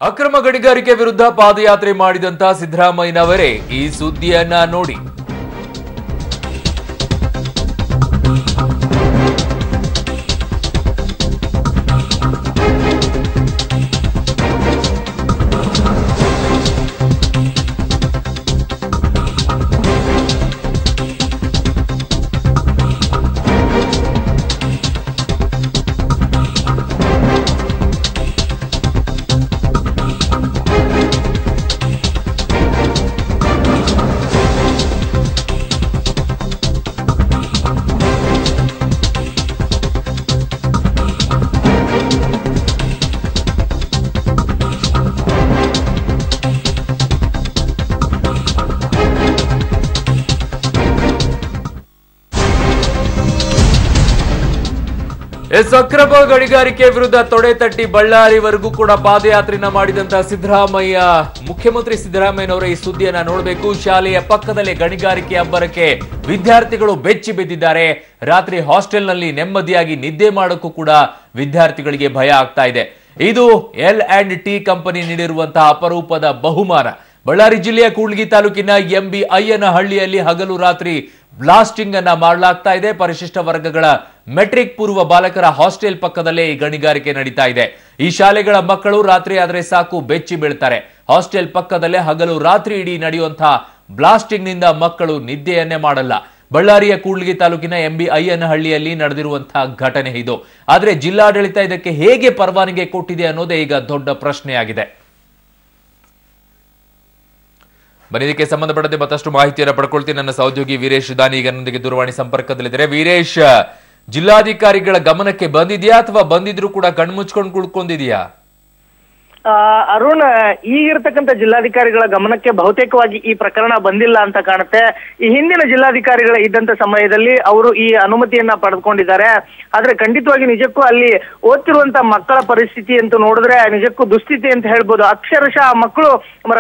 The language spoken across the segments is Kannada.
ಅಕ್ರಮ ಗಣಿಗಾರಿಕೆ ವಿರುದ್ಧ ಪಾದಯಾತ್ರೆ ಮಾಡಿದಂತ ಸಿದ್ದರಾಮಯ್ಯನವರೇ ಈ ಸುದ್ದಿಯನ್ನ ನೋಡಿ. ಅಕ್ರಮ ಗಣಿಗಾರಿಕೆ ವಿರುದ್ಧ ತೊಡೆ ತಟ್ಟಿ ಬಳ್ಳಾರಿವರೆಗೂ ಕೂಡ ಪಾದಯಾತ್ರೆಯನ್ನ ಮಾಡಿದಂತಹ ಸಿದ್ದರಾಮಯ್ಯ, ಮುಖ್ಯಮಂತ್ರಿ ಸಿದ್ದರಾಮಯ್ಯನವರ ಈ ಸುದ್ದಿಯನ್ನ ನೋಡಬೇಕು. ಶಾಲೆಯ ಪಕ್ಕದಲ್ಲೇ ಗಣಿಗಾರಿಕೆ ಅಬ್ಬರಕ್ಕೆ ವಿದ್ಯಾರ್ಥಿಗಳು ಬೆಚ್ಚಿ ಬಿದ್ದಿದ್ದಾರೆ. ರಾತ್ರಿ ಹಾಸ್ಟೆಲ್ನಲ್ಲಿ ನೆಮ್ಮದಿಯಾಗಿ ನಿದ್ದೆ ಮಾಡೋಕ್ಕೂ ಕೂಡ ವಿದ್ಯಾರ್ಥಿಗಳಿಗೆ ಭಯ ಆಗ್ತಾ ಇದೆ. ಇದು L&T ಕಂಪನಿ ನೀಡಿರುವಂತಹ ಅಪರೂಪದ ಬಹುಮಾನ. ಬಳ್ಳಾರಿ ಜಿಲ್ಲೆಯ ಕೂಡ್ಲಿಗಿ ತಾಲೂಕಿನ ಎಂಬಿ ಅಯ್ಯನಹಳ್ಳಿಯಲ್ಲಿ ಹಗಲು ರಾತ್ರಿ ಬ್ಲಾಸ್ಟಿಂಗ್ ಅನ್ನ ಮಾಡಲಾಗ್ತಾ ಇದೆ. ಪರಿಶಿಷ್ಟ ವರ್ಗಗಳ ಮೆಟ್ರಿಕ್ ಪೂರ್ವ ಬಾಲಕರ ಹಾಸ್ಟೆಲ್ ಪಕ್ಕದಲ್ಲೇ ಈ ಗಣಿಗಾರಿಕೆ ನಡೀತಾ ಇದೆ. ಈ ಶಾಲೆಗಳ ಮಕ್ಕಳು ರಾತ್ರಿ ಆದ್ರೆ ಸಾಕು ಬೆಚ್ಚಿ ಬೀಳ್ತಾರೆ. ಹಾಸ್ಟೆಲ್ ಪಕ್ಕದಲ್ಲೇ ಹಗಲು ರಾತ್ರಿ ಇಡೀ ನಡೆಯುವಂತಹ ಬ್ಲಾಸ್ಟಿಂಗ್ ನಿಂದ ಮಕ್ಕಳು ನಿದ್ದೆಯನ್ನೇ ಮಾಡಲ್ಲ. ಬಳ್ಳಾರಿಯ ಕೂಡ್ಲಿಗಿ ತಾಲೂಕಿನ ಎಂಬಿ ಅಯ್ಯನಹಳ್ಳಿಯಲ್ಲಿ ನಡೆದಿರುವಂತಹ ಘಟನೆ ಇದು. ಆದ್ರೆ ಜಿಲ್ಲಾಡಳಿತ ಇದಕ್ಕೆ ಹೇಗೆ ಪರವಾನಗಿ ಕೊಟ್ಟಿದೆ ಅನ್ನೋದೇ ಈಗ ದೊಡ್ಡ ಪ್ರಶ್ನೆಯಾಗಿದೆ. ಇದಕ್ಕೆ ಸಂಬಂಧಪಟ್ಟಂತೆ ಮತ್ತಷ್ಟು ಮಾಹಿತಿಯನ್ನು ಪಡ್ಕೊಳ್ತೀನಿ. ನನ್ನ ಸಹೋದ್ಯೋಗಿ ವೀರೇಶ್ ದಾನಿ ಈಗ ನನ್ನೊಂದಿಗೆ ದೂರವಾಣಿ ಸಂಪರ್ಕದಲ್ಲಿದ್ದಾರೆ. ವೀರೇಶ್, ಜಿಲ್ಲಾಧಿಕಾರಿಗಳ ಗಮನಕ್ಕೆ ಬಂದಿದ್ಯಾ ಅಥವಾ ಬಂದಿದ್ರು ಕೂಡ ಕಣ್ಮುಚ್ಕೊಂಡು ಕುಳ್ಕೊಂಡಿದ್ಯಾ? ಅರುಣ್, ಈಗಿರ್ತಕ್ಕಂಥ ಜಿಲ್ಲಾಧಿಕಾರಿಗಳ ಗಮನಕ್ಕೆ ಬಹುತೇಕವಾಗಿ ಈ ಪ್ರಕರಣ ಬಂದಿಲ್ಲ ಅಂತ ಕಾಣುತ್ತೆ. ಈ ಹಿಂದಿನ ಜಿಲ್ಲಾಧಿಕಾರಿಗಳ ಇದ್ದಂತ ಸಮಯದಲ್ಲಿ ಅವರು ಈ ಅನುಮತಿಯನ್ನ ಪಡೆದುಕೊಂಡಿದ್ದಾರೆ. ಆದ್ರೆ ಖಂಡಿತವಾಗಿ ನಿಜಕ್ಕೂ ಅಲ್ಲಿ ಓದ್ತಿರುವಂತ ಮಕ್ಕಳ ಪರಿಸ್ಥಿತಿ ಅಂತ ನೋಡಿದ್ರೆ ನಿಜಕ್ಕೂ ದುಸ್ಥಿತಿ ಅಂತ ಹೇಳ್ಬೋದು. ಅಕ್ಷರಶಃ ಆ ಮಕ್ಕಳು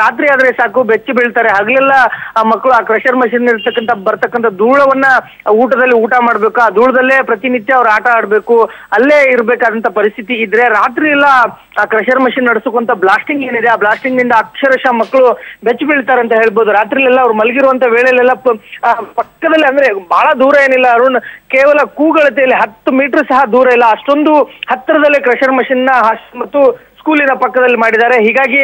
ರಾತ್ರಿ ಆದ್ರೆ ಸಾಕು ಬೆಚ್ಚಿ ಬೀಳ್ತಾರೆ. ಹಗಲೆಲ್ಲ ಆ ಮಕ್ಕಳು ಆ ಕ್ರಷರ್ ಮಷಿನ್ ಬರ್ತಕ್ಕಂಥ ಧೂಳವನ್ನ ಊಟದಲ್ಲಿ ಊಟ ಮಾಡ್ಬೇಕು, ಆ ಧೂಳದಲ್ಲೇ ಪ್ರತಿನಿತ್ಯ ಅವ್ರು ಆಟ ಆಡ್ಬೇಕು, ಅಲ್ಲೇ ಇರ್ಬೇಕಾದಂತ ಪರಿಸ್ಥಿತಿ ಇದ್ರೆ ರಾತ್ರಿ ಎಲ್ಲ ಆ ಕ್ರಷರ್ ಮಷಿನ್ ನಡೆಸುವಂತ ಬ್ಲಾಸ್ಟಿಂಗ್ ಏನಿದೆ, ಆ ಬ್ಲಾಸ್ಟಿಂಗ್ ನಿಂದ ಅಕ್ಷರಶಃ ಮಕ್ಕಳು ಬೆಚ್ಚಿ ಬೀಳ್ತಾರೆ ಅಂತ ಹೇಳ್ಬೋದು. ರಾತ್ರಿಲೆಲ್ಲ ಅವ್ರು ಮಲಗಿರುವಂತ ವೇಳೆಲೆಲ್ಲ ಪಕ್ಕದಲ್ಲಿ, ಅಂದ್ರೆ ಬಹಳ ದೂರ ಏನಿಲ್ಲ ಅರುಣ್, ಕೇವಲ ಕೂಗಳತೆಯಲ್ಲಿ 10 ಮೀಟರ್ ಸಹ ದೂರ ಇಲ್ಲ, ಅಷ್ಟೊಂದು ಹತ್ತಿರದಲ್ಲೇ ಕ್ರಷರ್ ಮಷಿನ್ ನ ಮತ್ತು ಸ್ಕೂಲಿನ ಪಕ್ಕದಲ್ಲಿ ಮಾಡಿದ್ದಾರೆ. ಹೀಗಾಗಿ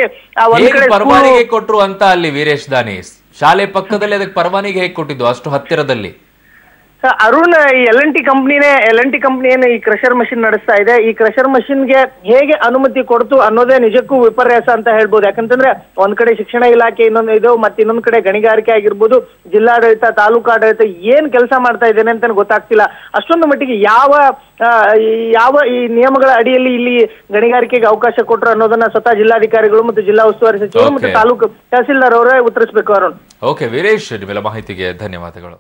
ಒಂದ್ ಕಡೆ ಪರವಾನಗಿ ಕೊಟ್ರು ಅಂತ ಅಲ್ಲಿ ವೀರೇಶ್ ದಾನಿ, ಶಾಲೆ ಪಕ್ಕದಲ್ಲಿ ಅದಕ್ಕೆ ಪರವಾನಗಿ ಹೇಗೆ ಕೊಟ್ಟಿದ್ದು ಅಷ್ಟು ಹತ್ತಿರದಲ್ಲಿ? ಅರುಣ್, ಈ L&T ಕಂಪನಿ ಏನು ಈ ಕ್ರಷರ್ ಮಷಿನ್ ನಡೆಸ್ತಾ ಇದೆ, ಈ ಕ್ರಷರ್ ಮಷಿನ್ಗೆ ಹೇಗೆ ಅನುಮತಿ ಕೊಡ್ತು ಅನ್ನೋದೇ ನಿಜಕ್ಕೂ ವಿಪರ್ಯಾಸ ಅಂತ ಹೇಳ್ಬೋದು. ಯಾಕಂತಂದ್ರೆ ಒಂದ್ ಕಡೆ ಶಿಕ್ಷಣ ಇಲಾಖೆ ಇನ್ನೊಂದು ಮತ್ತೆ ಇನ್ನೊಂದ್ ಕಡೆ ಗಣಿಗಾರಿಕೆ ಆಗಿರ್ಬೋದು, ಜಿಲ್ಲಾಡಳಿತ, ತಾಲೂಕು ಆಡಳಿತ ಏನ್ ಕೆಲಸ ಮಾಡ್ತಾ ಇದ್ದೇನೆ ಅಂತ ಗೊತ್ತಾಗ್ತಿಲ್ಲ. ಅಷ್ಟೊಂದು ಮಟ್ಟಿಗೆ ಯಾವ ಈ ನಿಯಮಗಳ ಅಡಿಯಲ್ಲಿ ಇಲ್ಲಿ ಗಣಿಗಾರಿಕೆಗೆ ಅವಕಾಶ ಕೊಟ್ರು ಅನ್ನೋದನ್ನ ಸ್ವತಃ ಜಿಲ್ಲಾಧಿಕಾರಿಗಳು ಮತ್ತು ಜಿಲ್ಲಾ ಉಸ್ತುವಾರಿ ಸಚಿವರು ಮತ್ತು ತಾಲೂಕು ತಹಸೀಲ್ದಾರ್ ಅವರೇ ಉತ್ತರಿಸಬೇಕು. ಅರುಣ್, ಓಕೆ ವೀರೇಶ್, ನಿಮ್ಮೆಲ್ಲ ಮಾಹಿತಿಗೆ ಧನ್ಯವಾದಗಳು.